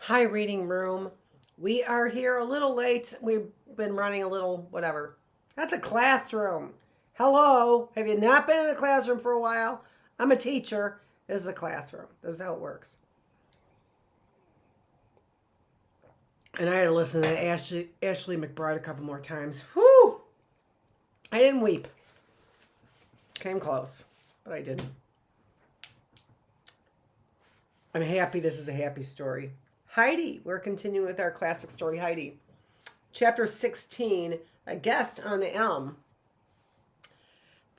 Hi, reading room. We are here a little late. We've been running a little whatever. That's a classroom. Hello. Have you not been in a classroom for a while? I'm a teacher. This is a classroom. This is how it works. And I had to listen to Ashley McBride a couple more times. Whew! I didn't weep. Came close, but I didn't. I'm happy this is a happy story. Heidi. We're continuing with our classic story, Heidi. Chapter 16, A Guest on the Elm.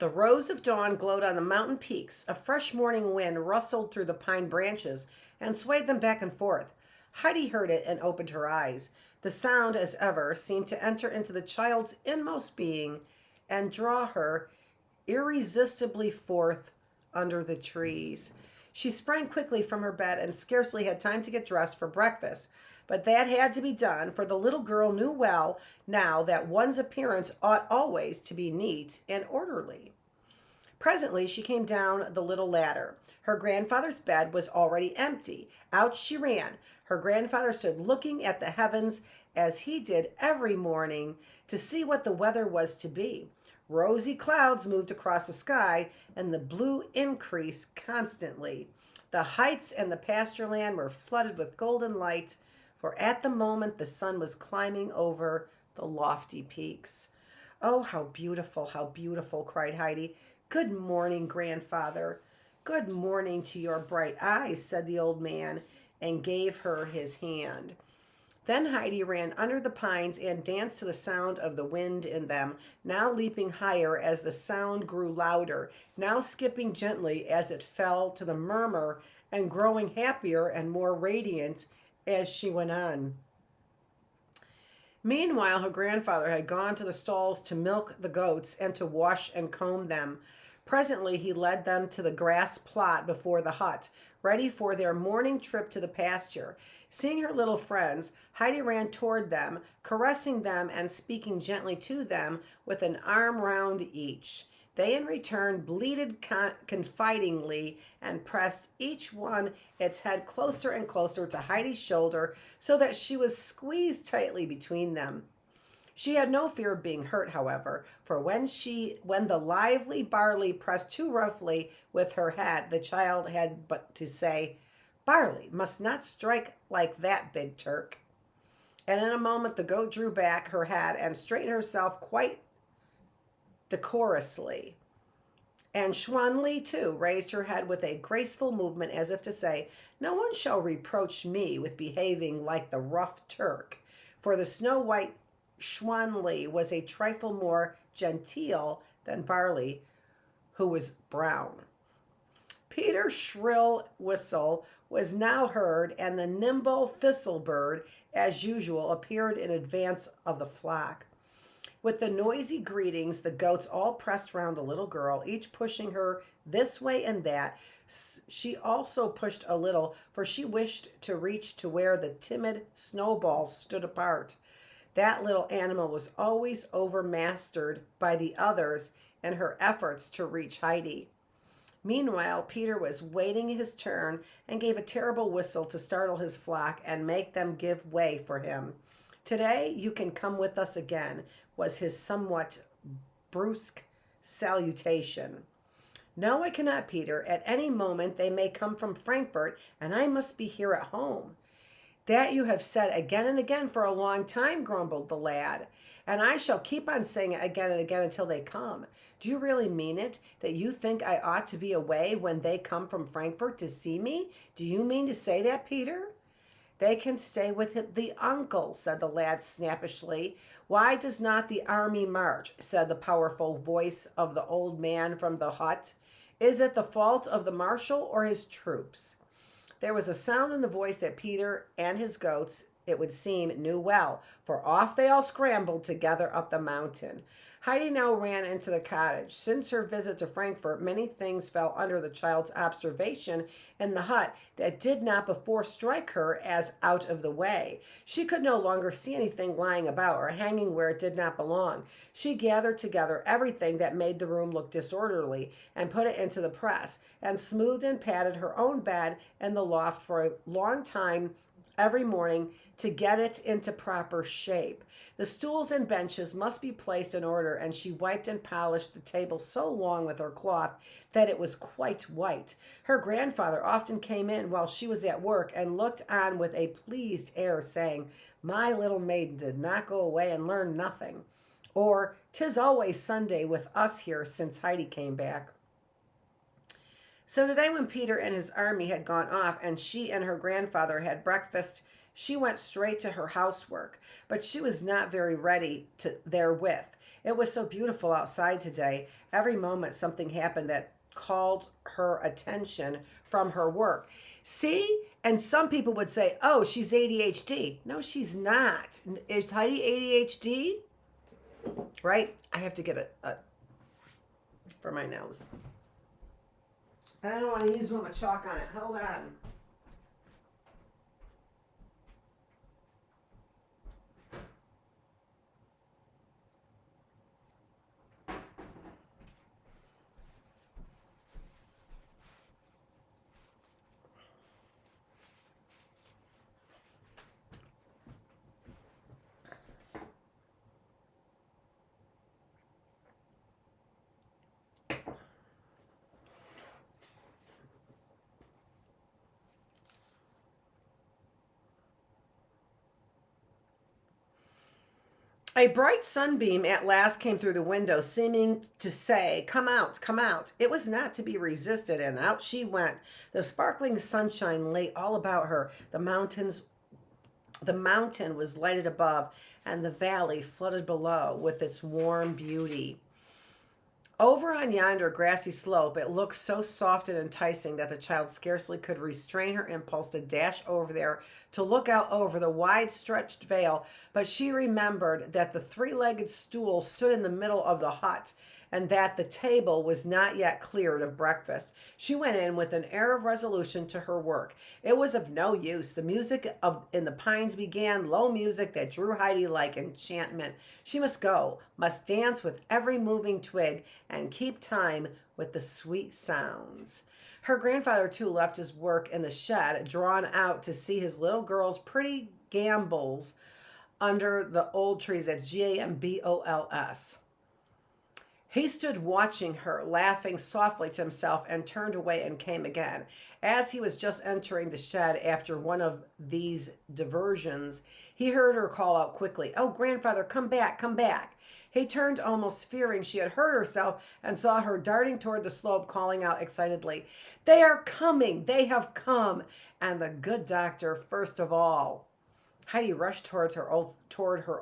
The rose of dawn glowed on the mountain peaks. A fresh morning wind rustled through the pine branches and swayed them back and forth. Heidi heard it and opened her eyes. The sound, as ever, seemed to enter into the child's inmost being and draw her irresistibly forth under the trees. She sprang quickly from her bed and scarcely had time to get dressed for breakfast. But that had to be done, for the little girl knew well now that one's appearance ought always to be neat and orderly. Presently she came down the little ladder. Her grandfather's bed was already empty. Out she ran. Her grandfather stood looking at the heavens as he did every morning to see what the weather was to be. Rosy clouds moved across the sky, and the blue increased constantly. The heights and the pasture land were flooded with golden light, for at the moment the sun was climbing over the lofty peaks. "Oh, how beautiful," cried Heidi. "Good morning, grandfather." "Good morning to your bright eyes," said the old man, and gave her his hand. Then Heidi ran under the pines and danced to the sound of the wind in them, now leaping higher as the sound grew louder, now skipping gently as it fell to the murmur, and growing happier and more radiant as she went on. Meanwhile, her grandfather had gone to the stalls to milk the goats and to wash and comb them. Presently he led them to the grass plot before the hut, ready for their morning trip to the pasture. Seeing her little friends, Heidi ran toward them, caressing them and speaking gently to them with an arm round each. They in return bleated confidingly and pressed each one its head closer and closer to Heidi's shoulder so that she was squeezed tightly between them. She had no fear of being hurt, however, for when the lively Barley pressed too roughly with her head, the child had but to say, "Barley must not strike like that, big Turk." And in a moment the goat drew back her head and straightened herself quite decorously. And Schwanli, too, raised her head with a graceful movement as if to say, "No one shall reproach me with behaving like the rough Turk," for the snow-white Schwanli was a trifle more genteel than Barley, who was brown. Peter's shrill whistle was now heard, and the nimble thistlebird, as usual, appeared in advance of the flock. With the noisy greetings, the goats all pressed round the little girl, each pushing her this way and that. She also pushed a little, for she wished to reach to where the timid snowballs stood apart. That little animal was always overmastered by the others in her efforts to reach Heidi. Meanwhile, Peter was waiting his turn and gave a terrible whistle to startle his flock and make them give way for him. "Today you can come with us again," was his somewhat brusque salutation. "No, I cannot, Peter. At any moment they may come from Frankfurt, and I must be here at home." "That you have said again and again for a long time," grumbled the lad. "And I shall keep on saying it again and again until they come. Do you really mean it, that you think I ought to be away when they come from Frankfurt to see me? Do you mean to say that, Peter?" "They can stay with the uncle," said the lad snappishly. "Why does not the army march?" said the powerful voice of the old man from the hut. "Is it the fault of the marshal or his troops?" There was a sound in the voice that Peter and his goats, it would seem, knew well, for off they all scrambled together up the mountain. Heidi now ran into the cottage. Since her visit to Frankfurt, many things fell under the child's observation in the hut that did not before strike her as out of the way. She could no longer see anything lying about or hanging where it did not belong. She gathered together everything that made the room look disorderly and put it into the press, and smoothed and patted her own bed in the loft for a long time every morning to get it into proper shape. The stools and benches must be placed in order, and she wiped and polished the table so long with her cloth that it was quite white. Her grandfather often came in while she was at work and looked on with a pleased air, saying, "My little maiden did not go away and learn nothing." Or, "'Tis always Sunday with us here since Heidi came back." So today, when Peter and his army had gone off and she and her grandfather had breakfast, she went straight to her housework. But she was not very ready to therewith. It was so beautiful outside today. Every moment something happened that called her attention from her work. See? And some people would say, "Oh, she's ADHD." No, she's not. Is Heidi ADHD? Right? I have to get a for my nose. I don't want to use one with chalk on it. Hold on. A bright sunbeam at last came through the window, seeming to say, "Come out, come out." It was not to be resisted, and out she went. The sparkling sunshine lay all about her. The mountain was lighted above, and the valley flooded below with its warm beauty. Over on yonder grassy slope, it looked so soft and enticing that the child scarcely could restrain her impulse to dash over there to look out over the wide stretched vale. But she remembered that the three-legged stool stood in the middle of the hut, and that the table was not yet cleared of breakfast. She went in with an air of resolution to her work. It was of no use. The music in the pines began, low music that drew Heidi like enchantment. She must go, must dance with every moving twig, and keep time with the sweet sounds. Her grandfather, too, left his work in the shed, drawn out to see his little girl's pretty gambols under the old trees. At Gambols. He stood watching her, laughing softly to himself, and turned away and came again. As he was just entering the shed after one of these diversions, he heard her call out quickly, "Oh, grandfather, come back, come back." He turned, almost fearing she had hurt herself, and saw her darting toward the slope, calling out excitedly, "They are coming! They have come! And the good doctor first of all." Heidi rushed toward her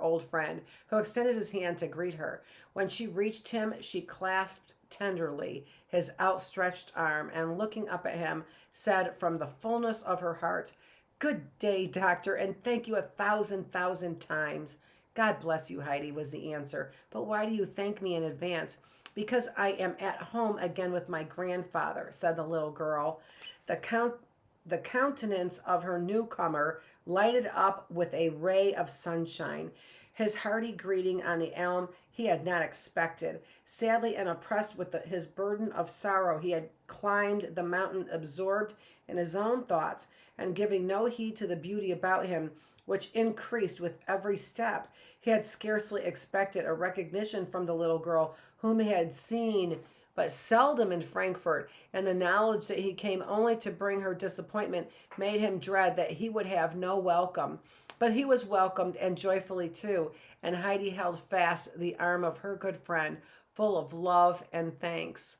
old friend, who extended his hand to greet her. When she reached him, she clasped tenderly his outstretched arm, and looking up at him, said from the fullness of her heart, "Good day, doctor, and thank you 1,000,000 times." "God bless you, Heidi," was the answer. "But why do you thank me in advance?" "Because I am at home again with my grandfather," said the little girl. The countenance of her newcomer lighted up with a ray of sunshine. His hearty greeting on the elm he had not expected. Sadly and oppressed with his burden of sorrow, he had climbed the mountain, absorbed in his own thoughts, and giving no heed to the beauty about him, which increased with every step. He had scarcely expected a recognition from the little girl, whom he had seen but seldom in Frankfurt, and the knowledge that he came only to bring her disappointment made him dread that he would have no welcome. But he was welcomed, and joyfully too, and Heidi held fast the arm of her good friend, full of love and thanks.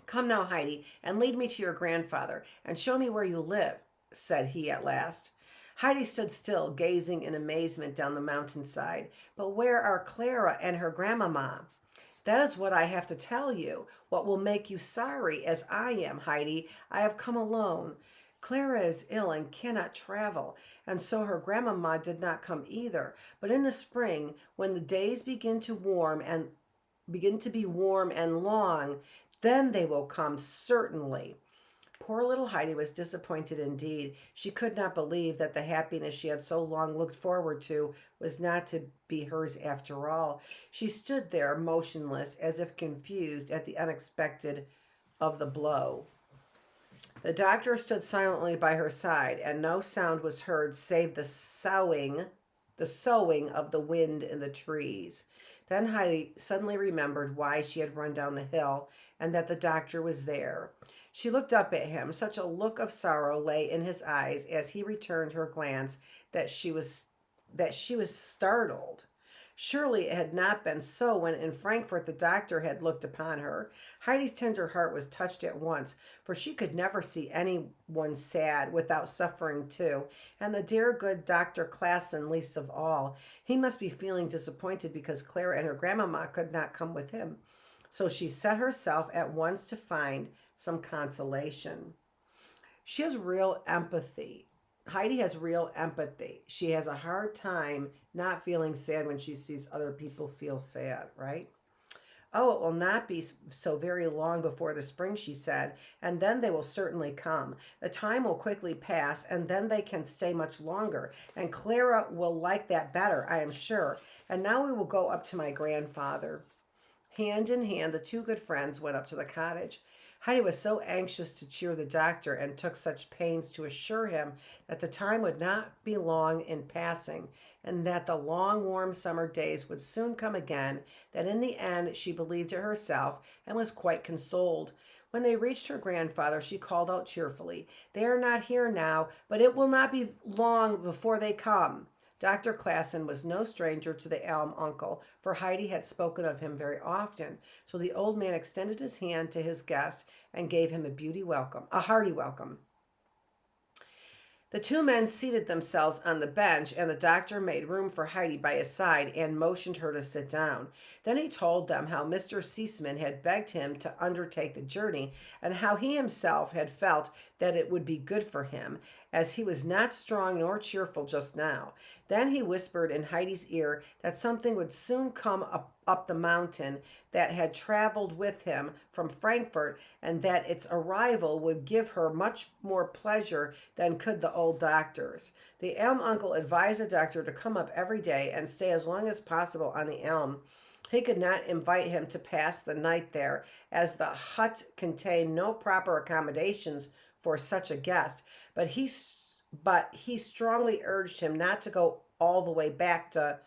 "Come now, Heidi, and lead me to your grandfather, and show me where you live," said he at last. Heidi stood still, gazing in amazement down the mountainside. "But where are Clara and her grandmamma?" "That is what I have to tell you. What will make you sorry, as I am, Heidi. I have come alone. Clara is ill and cannot travel, and so her grandmamma did not come either. But in the spring, when the days begin to be warm and long, then they will come certainly." Poor little Heidi was disappointed indeed. She could not believe that the happiness she had so long looked forward to was not to be hers after all. She stood there motionless, as if confused at the unexpected of the blow. The doctor stood silently by her side, and no sound was heard save the soughing of the wind in the trees. Then Heidi suddenly remembered why she had run down the hill and that the doctor was there. She looked up at him. Such a look of sorrow lay in his eyes as he returned her glance that she was startled. Surely it had not been so when in Frankfurt the doctor had looked upon her. Heidi's tender heart was touched at once, for she could never see anyone sad without suffering too, and the dear good Dr. Klassen least of all. He must be feeling disappointed because Clara and her grandmama could not come with him. So she set herself at once to find some consolation. She has real empathy. Heidi has real empathy. She has a hard time not feeling sad when she sees other people feel sad, right? Oh, it will not be so very long before the spring, she said, and then they will certainly come. The time will quickly pass, and then they can stay much longer, and Clara will like that better, I am sure. And now we will go up to my grandfather. Hand in hand, the two good friends went up to the cottage. Heidi was so anxious to cheer the doctor and took such pains to assure him that the time would not be long in passing and that the long, warm summer days would soon come again, that in the end she believed it herself and was quite consoled. When they reached her grandfather, she called out cheerfully, "They are not here now, but it will not be long before they come." Dr. Klassen was no stranger to the elm uncle, for Heidi had spoken of him very often. So the old man extended his hand to his guest and gave him a hearty welcome. The two men seated themselves on the bench, and the doctor made room for Heidi by his side and motioned her to sit down. Then he told them how Mr. Seisman had begged him to undertake the journey, and how he himself had felt that it would be good for him, as he was not strong nor cheerful just now. Then he whispered in Heidi's ear that something would soon come up the mountain that had traveled with him from Frankfurt, and that its arrival would give her much more pleasure than could the old doctor's. The elm uncle advised the doctor to come up every day and stay as long as possible on the elm. He could not invite him to pass the night there, as the hut contained no proper accommodations for such a guest, but he strongly urged him not to go all the way back to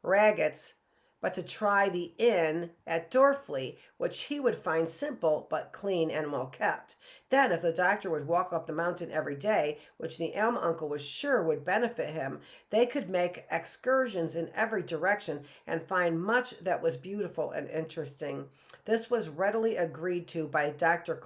Raggets, but to try the inn at Dorfley, which he would find simple but clean and well kept. Then, if the doctor would walk up the mountain every day, which the elm uncle was sure would benefit him, they could make excursions in every direction and find much that was beautiful and interesting. This was readily agreed to by Dr.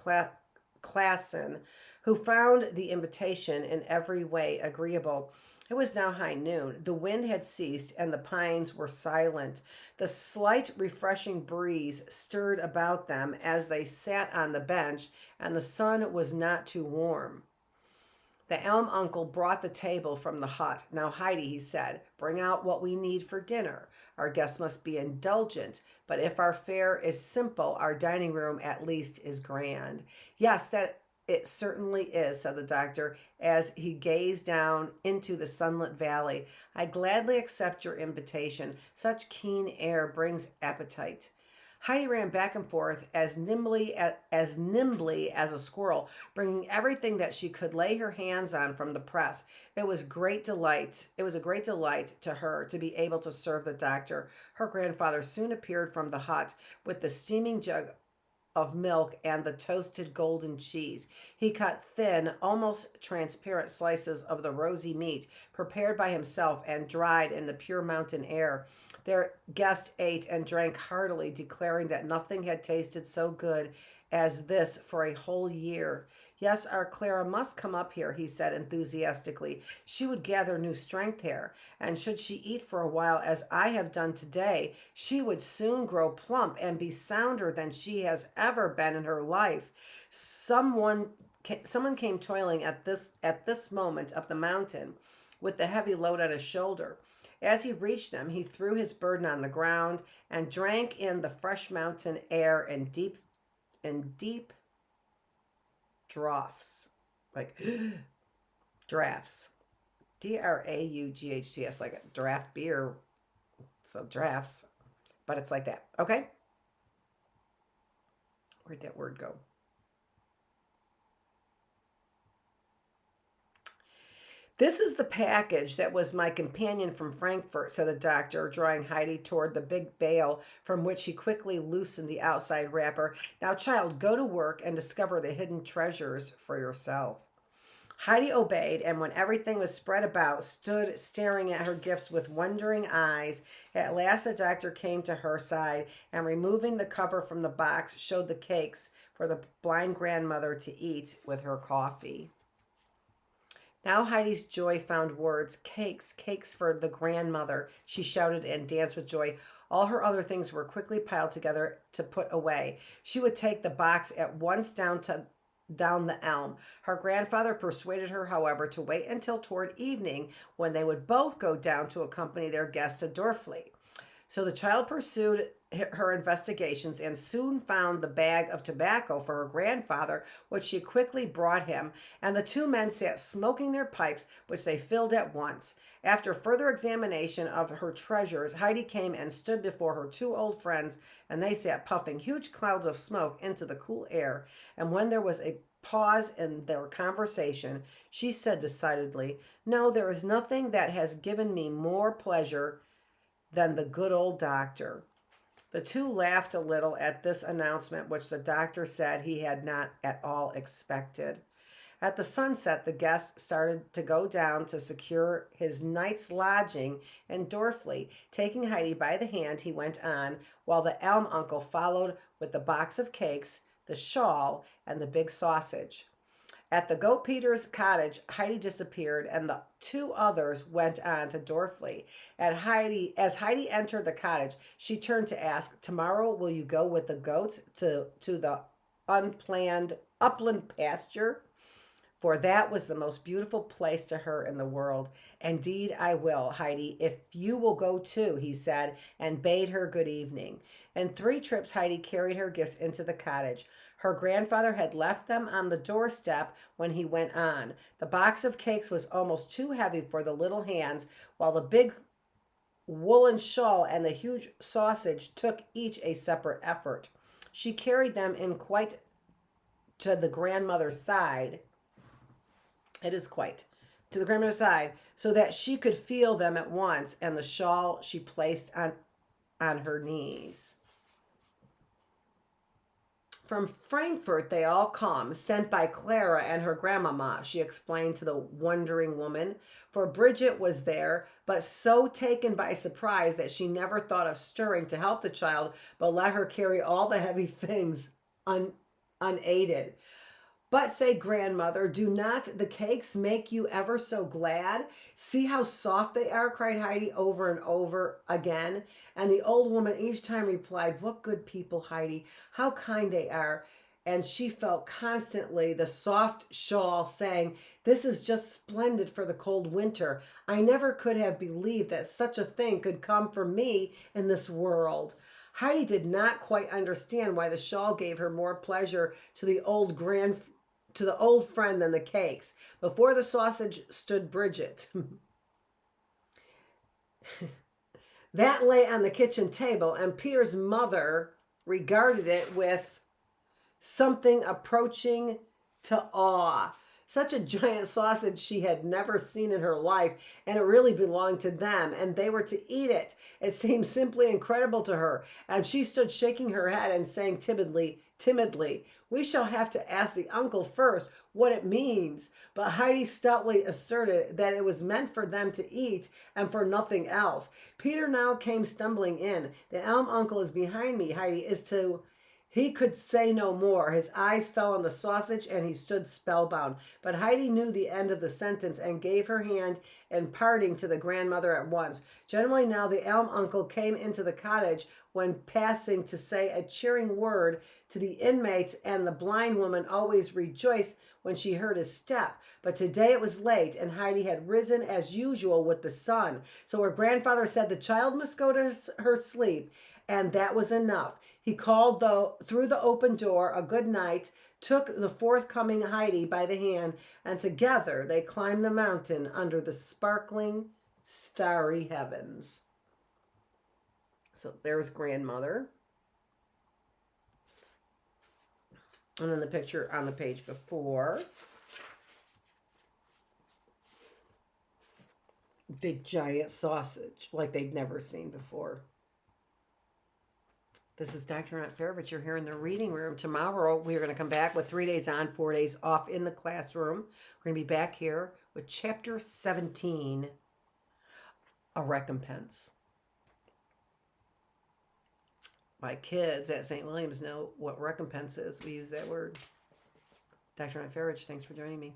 Klassen, who found the invitation in every way agreeable. It was now high noon. The wind had ceased and the pines were silent. The slight refreshing breeze stirred about them as they sat on the bench, and the sun was not too warm. The elm uncle brought the table from the hut. "Now, Heidi," he said, "bring out what we need for dinner. Our guests must be indulgent, but if our fare is simple, our dining room at least is grand." "Yes, that it certainly is," said the doctor as he gazed down into the sunlit valley. "I gladly accept your invitation. Such keen air brings appetite." Heidi ran back and forth as nimbly as a squirrel, bringing everything that she could lay her hands on from the press. It was a great delight to her to be able to serve the doctor. Her grandfather soon appeared from the hut with the steaming jug of milk and the toasted golden cheese. He cut thin, almost transparent slices of the rosy meat prepared by himself and dried in the pure mountain air. Their guest ate and drank heartily, declaring that nothing had tasted so good as this for a whole year. "Yes, our Clara must come up here," he said enthusiastically. "She would gather new strength here, and should she eat for a while as I have done today, she would soon grow plump and be sounder than she has ever been in her life." Someone came toiling at this moment up the mountain with the heavy load on his shoulder. As he reached them, he threw his burden on the ground and drank in the fresh mountain air in deep draughts, like drafts, draughts, like a draft beer, so drafts, but it's like that. Okay, where'd that word go? This is the package that was my companion from Frankfurt, said the doctor, drawing Heidi toward the big bale from which he quickly loosened the outside wrapper. Now, child, go to work and discover the hidden treasures for yourself. Heidi obeyed, and when everything was spread about, stood staring at her gifts with wondering eyes. At last, the doctor came to her side and, removing the cover from the box, showed the cakes for the blind grandmother to eat with her coffee. Now Heidi's joy found words. Cakes, cakes for the grandmother, she shouted and danced with joy. All her other things were quickly piled together to put away. She would take the box at once down the elm. Her grandfather persuaded her, however, to wait until toward evening, when they would both go down to accompany their guest to Dorfli. So the child pursued her investigations and soon found the bag of tobacco for her grandfather, which she quickly brought him, and the two men sat smoking their pipes, which they filled at once. After further examination of her treasures, Heidi came and stood before her two old friends, and they sat puffing huge clouds of smoke into the cool air. And when there was a pause in their conversation, she said decidedly, "No, there is nothing that has given me more pleasure than the good old doctor." The two laughed a little at this announcement, which the doctor said he had not at all expected. At the sunset, the guest started to go down to secure his night's lodging in Dorfli. Taking Heidi by the hand, he went on, while the elm uncle followed with the box of cakes, the shawl, and the big sausage. At the Goat Peter's cottage, Heidi disappeared, and the two others went on to Dorfli. As Heidi entered the cottage, she turned to ask, "Tomorrow will you go with the goats to the unplanned upland pasture?" For that was the most beautiful place to her in the world. "Indeed, I will, Heidi, if you will go too," he said, and bade her good evening. In 3 trips, Heidi carried her gifts into the cottage. Her grandfather had left them on the doorstep when he went on. The box of cakes was almost too heavy for the little hands, while the big woolen shawl and the huge sausage took each a separate effort. She carried them in quite to the grandmother's side. It is quite to the grandmother's side, so that she could feel them at once, and the shawl she placed on her knees. "From Frankfurt they all come, sent by Clara and her grandmama," she explained to the wondering woman, for Bridget was there, but so taken by surprise that she never thought of stirring to help the child, but let her carry all the heavy things unaided. "But," say grandmother, "do not the cakes make you ever so glad? See how soft they are," cried Heidi over and over again. And the old woman each time replied, "What good people, Heidi, how kind they are." And she felt constantly the soft shawl saying, "This is just splendid for the cold winter. I never could have believed that such a thing could come for me in this world." Heidi did not quite understand why the shawl gave her more pleasure to the old friend than the cakes. Before the sausage stood Bridget. That lay on the kitchen table, and Peter's mother regarded it with something approaching to awe. Such a giant sausage she had never seen in her life, and it really belonged to them, and they were to eat it. It seemed simply incredible to her, and she stood shaking her head and saying timidly, "We shall have to ask the uncle first what it means." But Heidi stoutly asserted that it was meant for them to eat and for nothing else. Peter now came stumbling in. "The elm uncle is behind me, Heidi is to..." He could say no more. His eyes fell on the sausage, and he stood spellbound. But Heidi knew the end of the sentence and gave her hand in parting to the grandmother at once. Generally now the elm uncle came into the cottage when passing to say a cheering word to the inmates, and the blind woman always rejoiced when she heard his step. But today it was late, and Heidi had risen as usual with the sun. So her grandfather said the child must go to her sleep, and that was enough. He called through the open door a good night, took the forthcoming Heidi by the hand, and together they climbed the mountain under the sparkling, starry heavens. So there's grandmother. And then the picture on the page before. Big giant sausage like they'd never seen before. This is Dr. Annette Feravich. You're here in the reading room. Tomorrow, we're going to come back with 3 days on, 4 days off in the classroom. We're going to be back here with Chapter 17, A Recompense. My kids at St. William's know what recompense is. We use that word. Dr. Annette Feravich, thanks for joining me.